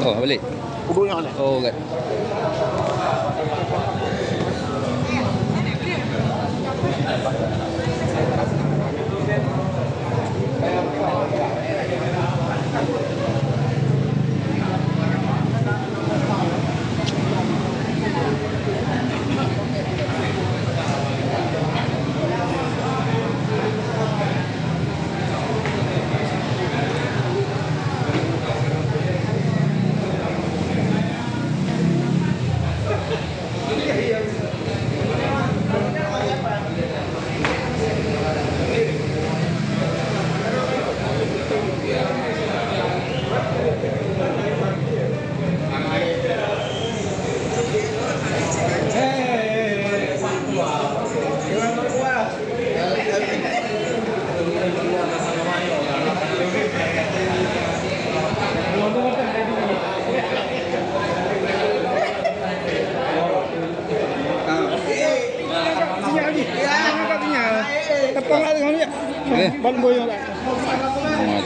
Oh, balik. Kubunya mana? Oh, kan.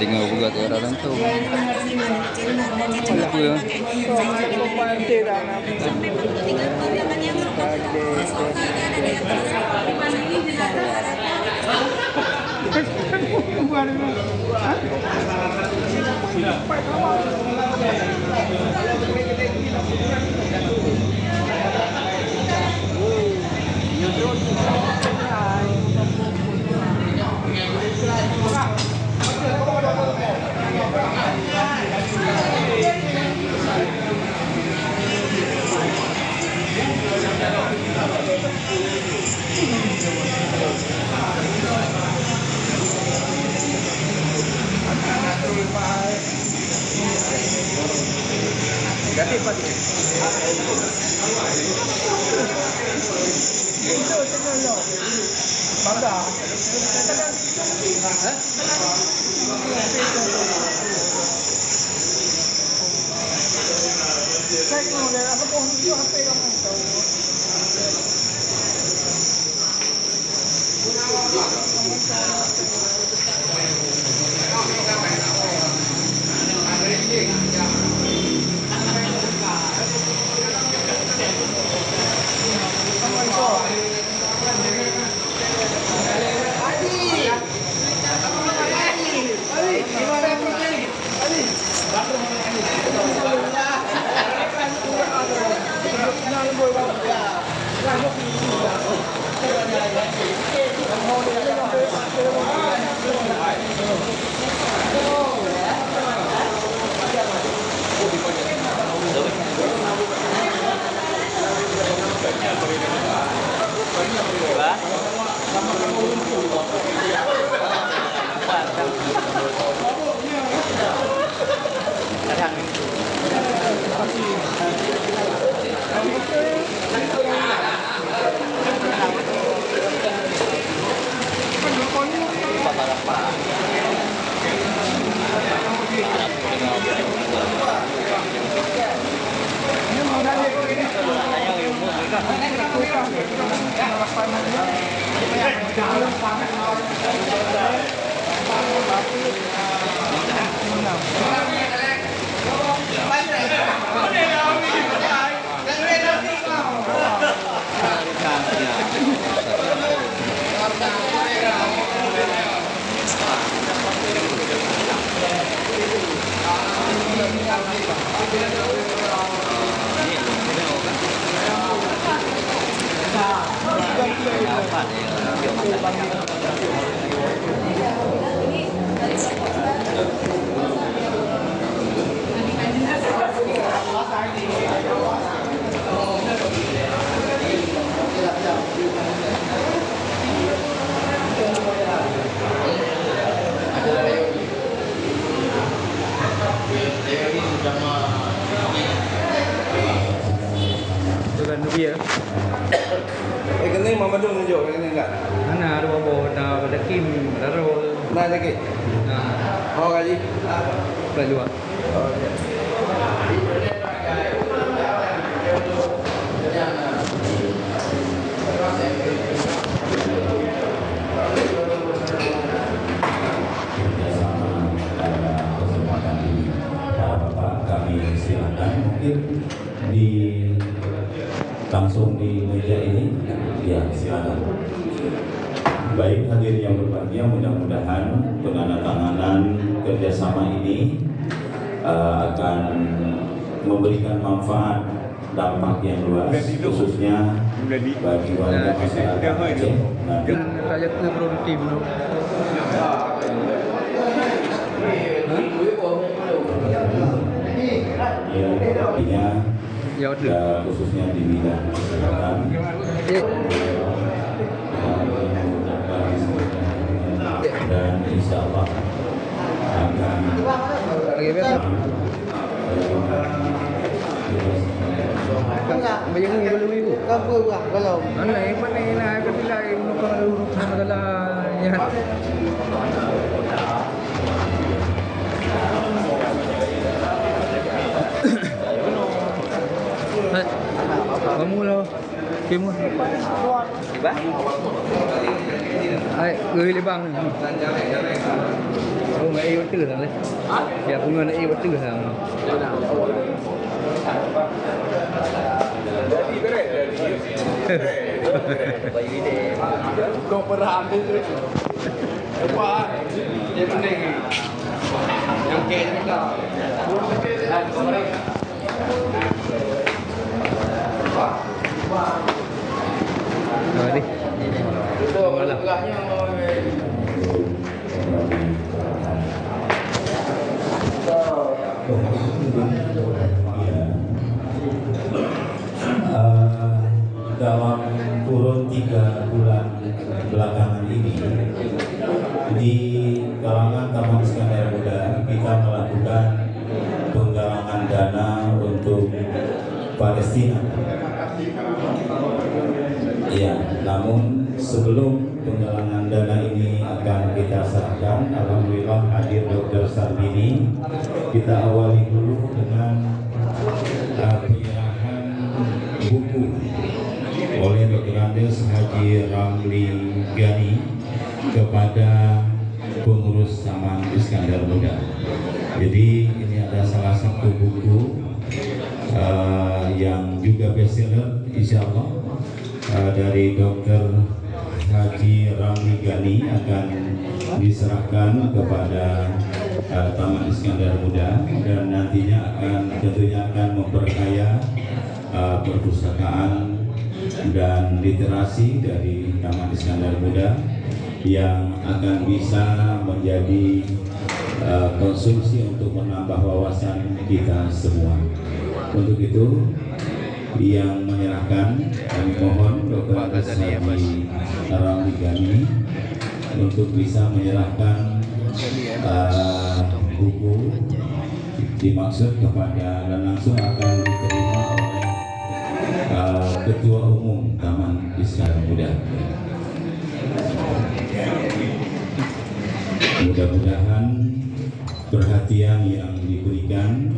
Tinggal buka orang tu. Apa ya? Itu kan dia. Kening mama dong tunjuk kening enggak? Mana ada bobo, ada Kim, ada Rol. Nah, lagi. Nah, Mau gaji? kita juga. Oh, iya. Kami silakan mungkin langsung di meja ini, ya silakan. Baik hadirin yang berbahagia, mudah-mudahan penandatanganan kerjasama ini akan memberikan manfaat dampak yang luas, khususnya bagi warga masyarakat Aceh. Rakyat produktif loh. Ya, artinya khususnya di bidang kesehatan dan insya Allah akan Bayang belum ibu. Belum. Mana ini nak ketilai urusan adalah ya. Kamu lah, kamu. Ba? Ay, gửi lên băng này. Ông ấy yêu tử thằng đấy. Dạ, cũng người yêu tử thằng. Kau pernah ambil tu? Apa? Dia pening. Yang kayaknya tak. Rồi đi. Itu geraknya. Dalam kurun 3 bulan belakangan ini di kalangan Taman Iskandar Muda kita melakukan penggalangan dana untuk Palestina. Ya, namun sebelum penggalangan dana ini akan kita serahkan, alhamdulillah hadir Dr. Sarbini. Kita awali dulu dengan penyerahan buku oleh Dr. Andes Haji Ramli Gani kepada pengurus Taman Iskandar Muda. Jadi ini ada salah satu buku yang juga bestseller, insya Allah, dari Dr. Haji Ramli Gani akan diserahkan kepada Taman Iskandar Muda dan nantinya tentunya akan memperkaya perpustakaan dan literasi dari Taman Iskandar Muda yang akan bisa menjadi konsumsi untuk menambah wawasan kita semua. Untuk itu yang menyerahkan kami mohon Dr. Haji Ramli Gani untuk bisa menyerahkan buku dimaksud kepada dan langsung akan diterima oleh Ketua Umum Taman Iskandar Muda. Mudah-mudahan perhatian yang diberikan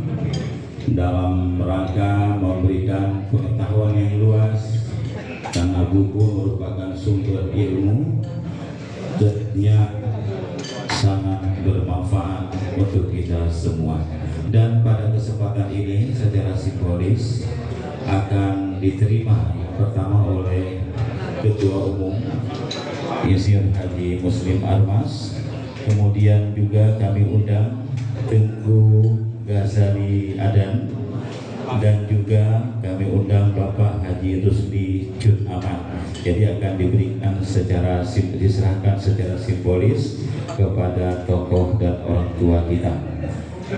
dalam rangka memberikan pengetahuan yang luas, karena buku merupakan sumber ilmu tentunya sangat bermanfaat untuk kita semua. Dan pada kesempatan ini secara simbolis akan diterima yang pertama oleh Ketua Umum Insinyur Haji Muslim Armas, kemudian juga kami undang Tengku Ghazali Adan, dan juga kami undang Bapak Haji Rusdi Jun Aman. Jadi akan diberikan diserahkan secara simbolis kepada tokoh dan orang tua kita.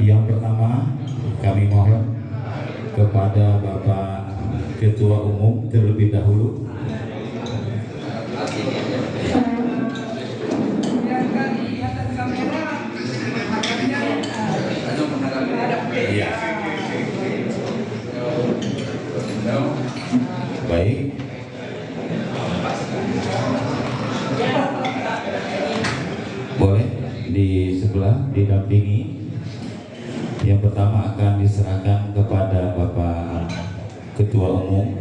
Yang pertama kami mohon kepada Bapak Ketua Umum terlebih dahulu. Ya. Baik, di sebelah didampingi. Yang pertama akan diserahkan kepada Bapak Ketua Umum.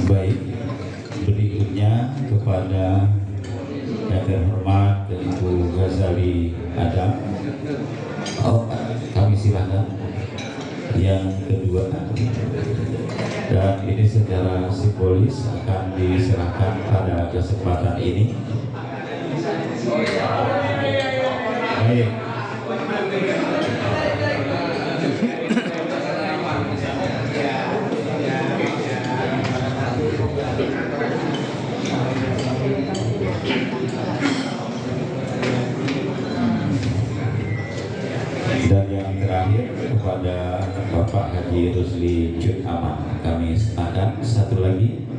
Baik, berikutnya kepada yang terhormat Ibu Ghazali Adam. Kami silakan yang kedua, dan ini secara simbolis akan diserahkan pada kesempatan ini. Baik. Dan yang terakhir kepada Bapak Haji Rusli Jun Aman, kami serahkan satu lagi.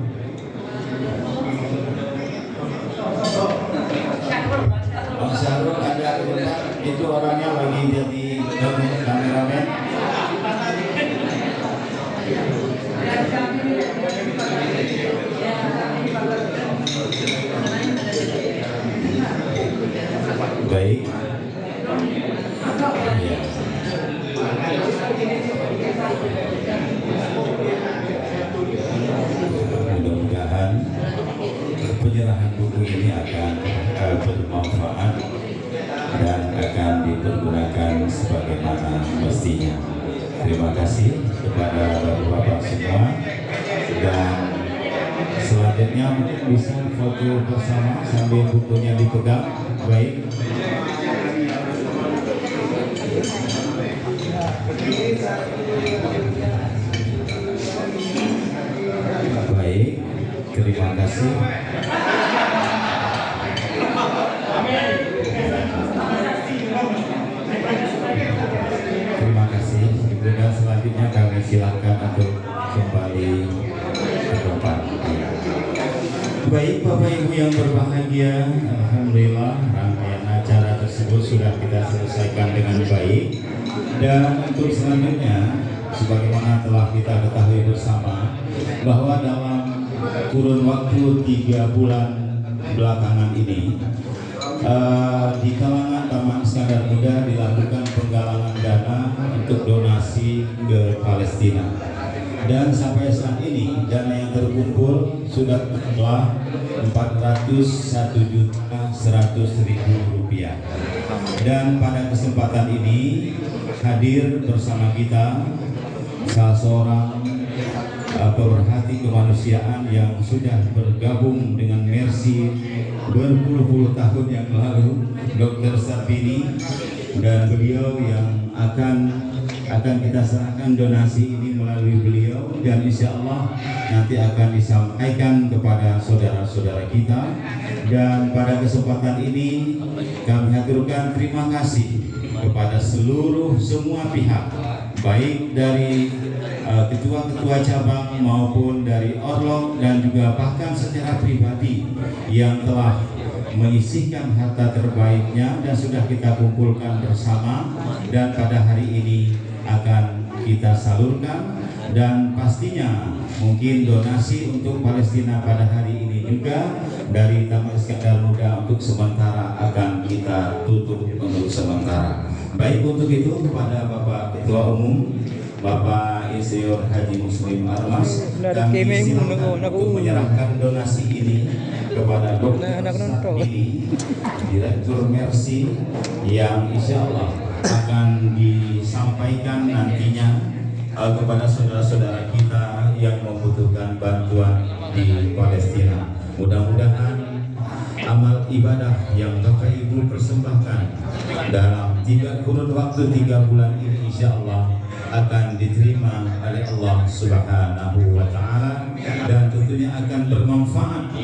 Bang Syahrul ada itu orangnya lagi jadi kameramen. Baik. Ya. Mudah-mudahan penyerahan buku ini akan bermanfaat dan akan dipergunakan sebagaimana mestinya. Terima kasih kepada bapak-bapak semua, dan selanjutnya mungkin bisa foto bersama sambil bukunya dipegang. Baik. Baik, terima kasih. Terima kasih. Dan selanjutnya kami silakan untuk kembali ke tempat. Baik, Bapak Ibu yang berbahagia, alhamdulillah rangkaian acara tersebut sudah kita selesaikan dengan baik. Dan untuk selanjutnya, sebagaimana telah kita ketahui bersama, bahwa dalam kurun waktu 3 bulan belakangan ini, di kalangan Taman Iskandar Muda dilakukan penggalangan dana untuk donasi ke Palestina. Dan sampai saat ini dana yang terkumpul sudah telah Rp401.100.000. Dan pada kesempatan ini hadir bersama kita salah seorang pemerhati kemanusiaan yang sudah bergabung dengan Mercy berpuluh-puluh tahun yang lalu, Dr. Sarbini, dan beliau yang akan kita serahkan donasi ini melalui beliau, dan insya Allah nanti akan disampaikan kepada saudara-saudara kita. Dan pada kesempatan ini kami haturkan terima kasih kepada semua pihak, baik dari ketua-ketua cabang maupun dari Orlok, dan juga bahkan secara pribadi yang telah menyisihkan harta terbaiknya dan sudah kita kumpulkan bersama, dan pada hari ini akan kita salurkan. Dan pastinya mungkin donasi untuk Palestina pada hari ini juga dari Taman Iskandar Muda untuk sementara akan kita tutup untuk sementara. Baik, untuk itu kepada Bapak Ketua Umum, Bapak Insinyur Haji Muslim Armas, kami silakan untuk menyerahkan donasi ini kepada Dr. Sarbini, Direktur Mercy, yang insya Allah akan disampaikan nantinya kepada saudara-saudara kita yang membutuhkan bantuan di Palestina. Mudah-mudahan amal ibadah yang Bapak Ibu persembahkan dalam kurun waktu 3 bulan ini insya Allah akan diterima oleh Allah Subhanahu wa Ta'ala, dan tentunya akan bermanfaat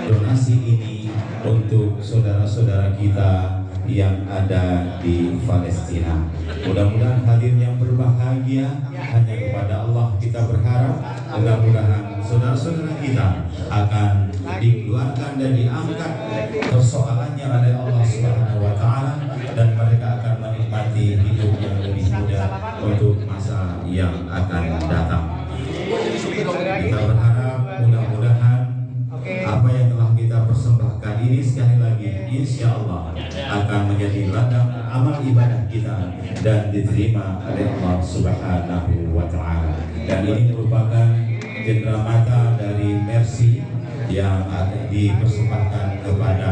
donasi ini untuk saudara-saudara kita yang ada di Palestina. Mudah-mudahan hadir yang berbahagia, hanya kepada Allah kita berharap. Mudah-mudahan saudara-saudara kita akan dikeluarkan dan diangkat persoalannya oleh Allah Subhanahu wa Ta'ala, dan mereka akan menikmati hidup yang lebih mudah untuk masa ini insya Allah akan menjadi ladang amal ibadah kita dan diterima oleh Allah Subhanahu wa Ta'ala. Dan ini merupakan cenderamata dari Mercy yang dipersembahkan kepada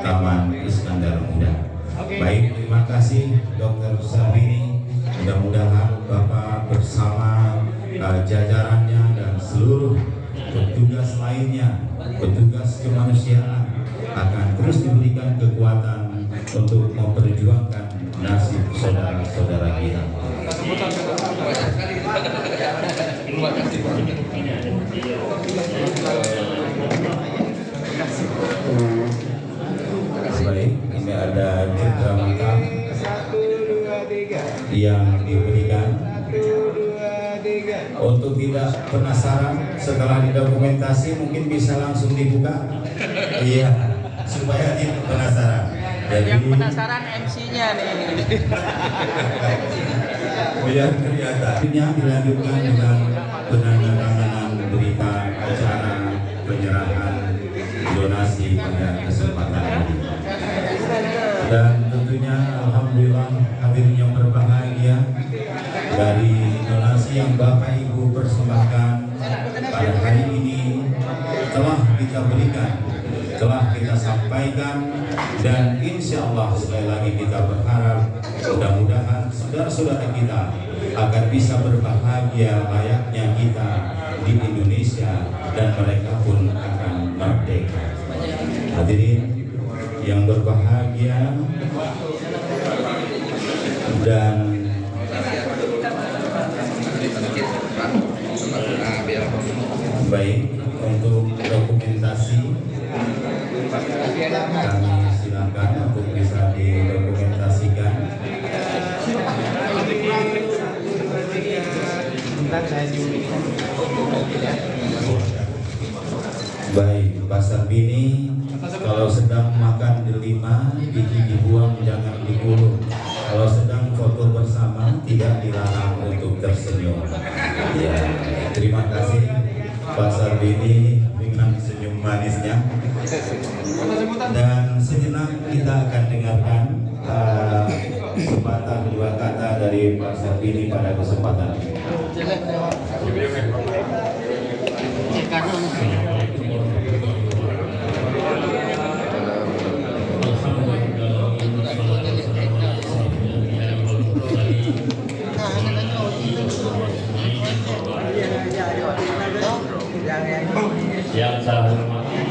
Taman Iskandar Muda. Baik, terima kasih Dr. Sarbini. Mudah-mudahan Bapak bersama jajarannya dan seluruh petugas lainnya, petugas kemanusiaan akan terus diberikan kekuatan untuk memperjuangkan nasib saudara-saudara kita. Terima kasih. Baik, ini ada cenderamata yang diberikan. Untuk tidak penasaran setelah didokumentasi mungkin bisa langsung dibuka. Iya, supaya tidak penasaran. Jadi, yang penasaran MC-nya nih. biar kelihatan. Dilanjutkan dengan penandatanganan berita acara penyerahan donasi pada kesempatan ini. Dan tentunya alhamdulillah hadirin yang berbahagia, dari donasi yang Bapak Ibu persembahkan pada hari ini telah kita berikan, telah kita sampaikan, dan insya Allah sekali lagi kita berharap mudah-mudahan saudara-saudara kita akan bisa berbahagia layaknya kita di Indonesia dan mereka pun akan merdeka. Hadirin yang berbahagia, dan baik, untuk dokumentasi kami silakan untuk bisa didokumentasikan. Baik, Pak Sarbini, kalau sedang makan delima, gigi dibuang, jangan digulung. Kalau sedang foto bersama, tidak dilarang untuk tersenyum. Ya, terima kasih Pak Sarbini dengan senyum manisnya. Dan sejenak kita akan dengarkan sepatah dua kata dari Pak Sarbini pada kesempatan ini. Yang saya hormati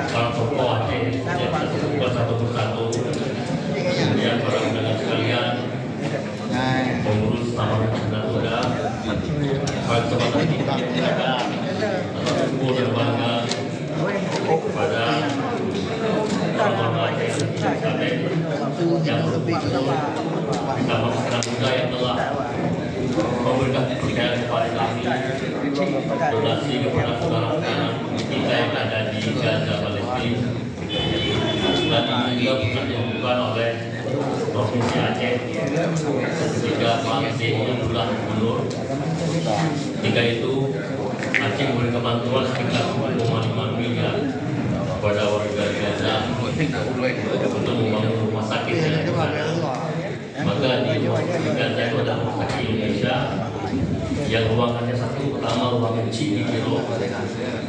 para tokoh Aceh, satu persatu, kemudian para undangan sekalian, pengurus Taman Iskandar Muda, para kesempatan kita ada kumpul dan bangga pada orang Aceh yang berkumpul di Taman Iskandar Muda yang telah memberikan kepercayaan kepada kami donasi kepada saudara-saudara kita yang ada di Gaza, Palestina, dan ini juga pernah dilakukan oleh Provinsi Aceh ketika Pak Aceh adalah gubernur. Ketika itu Aceh memberikan bantuan sekitar 2,5 miliar kepada warga Gaza untuk membangun rumah sakit yang ada. Maka di Gaza itu ada rumah sakit Indonesia yang ruangannya satu, pertama ruangan Cibiro,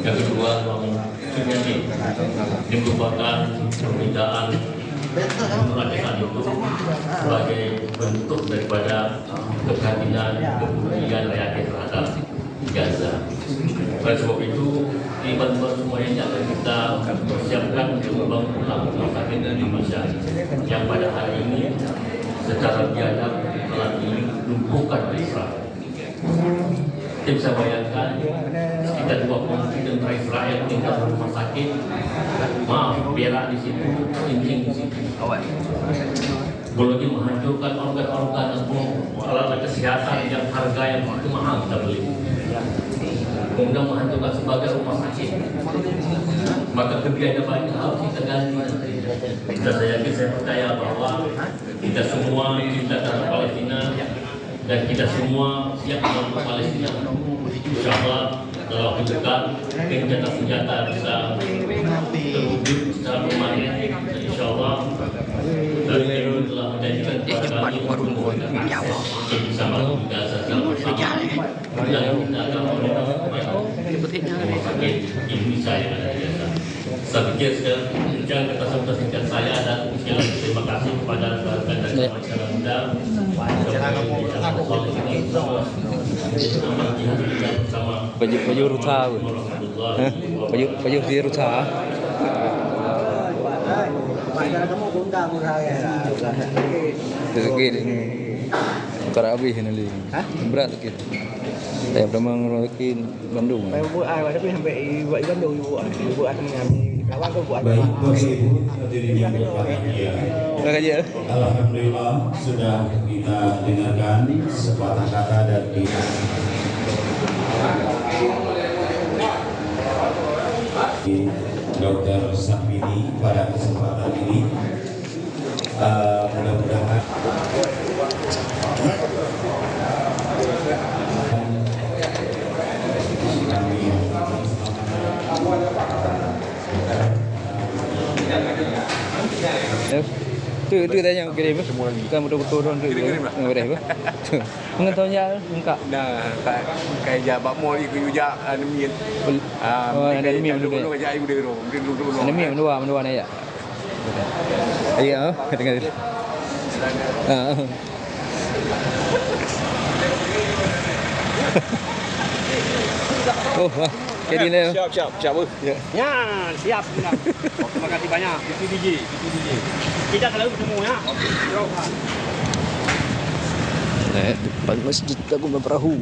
yang kedua ruangan Sunyati. Ini merupakan permintaan Gubernur Aceh saat itu sebagai bentuk daripada keprihatinan kepedulian rakyat terhadap Gaza. Oleh sebab itu, ini bantuan semuanya akan kita persiapkan untuk membangun rumah sakit Indonesia yang pada hari ini secara biadab telah dilumpuhkan oleh Israel. Kita bisa bayangkan sekitar 20 tentara Israel tinggal di rumah sakit, berak di situ, kencing di situ. Belum lagi menghancurkan organ-organ atau alat kesehatan yang harga yang begitu mahal kita beli. Kemudian menghancurkan sebagai rumah sakit. Maka kebiadaban harus kita ganti. Dan saya percaya bahwa kita semua cinta terhadap Palestina dan kita semua siap membantu Palestina. Insya Allah dalam waktu dekat senjata bisa terwujud secara permanen sebisa mungkin kita secara bersama dan kita akan memberikan rumah sakit Indonesia yang ada di desa. Saya pikir sekian kata sambutan singkat saya dan sekali lagi terima kasih kepada rekan-rekan dari masyarakat muda baju rusa baju si rusa kamu undang saya. sedikit cara habis ini berat sedikit saya pernah ngerokin Bandung Saya buat tapi sampai buat Bandung buat dengan kawan tu buat. Baik, Bapak Ibu hadirin yang berbahagia. aja Alhamdulillah sudah kita dengarkan sepatah kata dari Dr. Sapini pada kesempatan ini. Mudah-mudahan tu tanya kirim bukan betul-betul orang tu kirim lah mengetahunya enggak Nah, kayak jabat mau ikut juga anemin. anemin dulu aja ibu dulu. anemin menua ni ya iya dengar oh jadi ni Siap. Ya, siap. Terima kasih banyak. Itu DJ. Kita selalu bertemu ya. depan masjid Taguma Perahu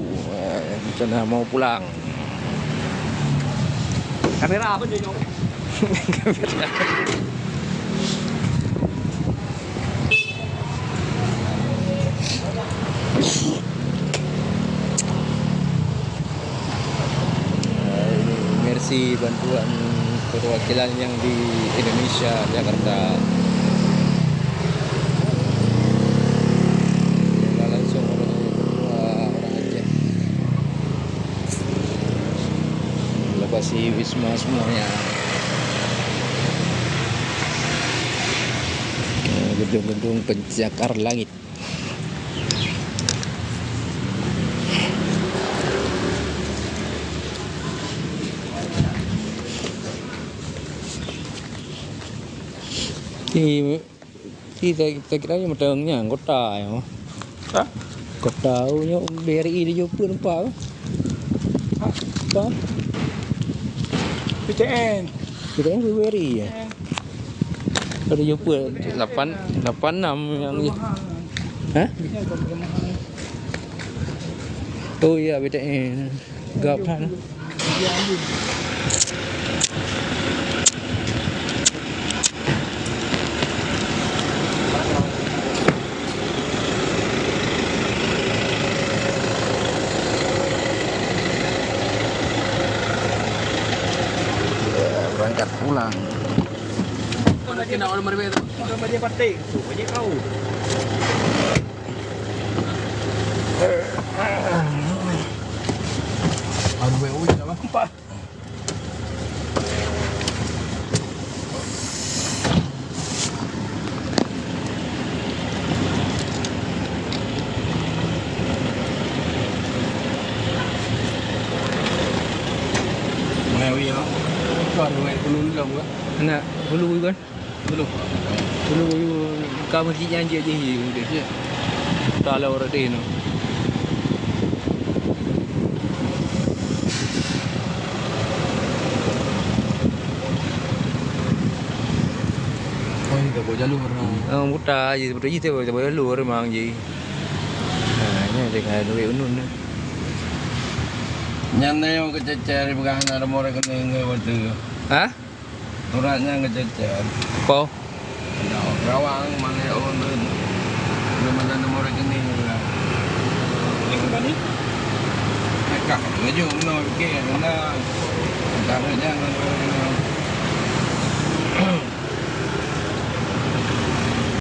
rencana mau pulang Kamera apa dia? Mercy bantuan perwakilan yang di Indonesia Jakarta langsung orang Aceh lokasi wisma semuanya gedung-gedung pencakar langit. Kita kira yang matangnya kota ya. Hah? Kota nya BRI di Jepun apa? Apa? PCN BRI ya. Dari Jepun 86 yang ni. Hah? Oh iya BTN. Gapan. Berangkat pulang. Lagi nak orang berbeza. Orang baju partai, baju kau. Aduh, WU dah apa? Mewi ya. Kau ada penun dah buat. Nak bulu kan? Belum. Bulu kau masjid janji aja dia. Tak lah orang dia no. Oh, ini dah buat jalur mana? Muta je betul je tu boleh luar memang je. Ni dengan duit unun ni. Nyanda yang kececer pegang ada orang kena ingat waktu. Ha? Suratnya kececer. Apa? Rawang mana orang tu. Belum ada nomor rekening juga. Ini kembali? Mereka ngaju nomor rekening. Karena tak ada jangan.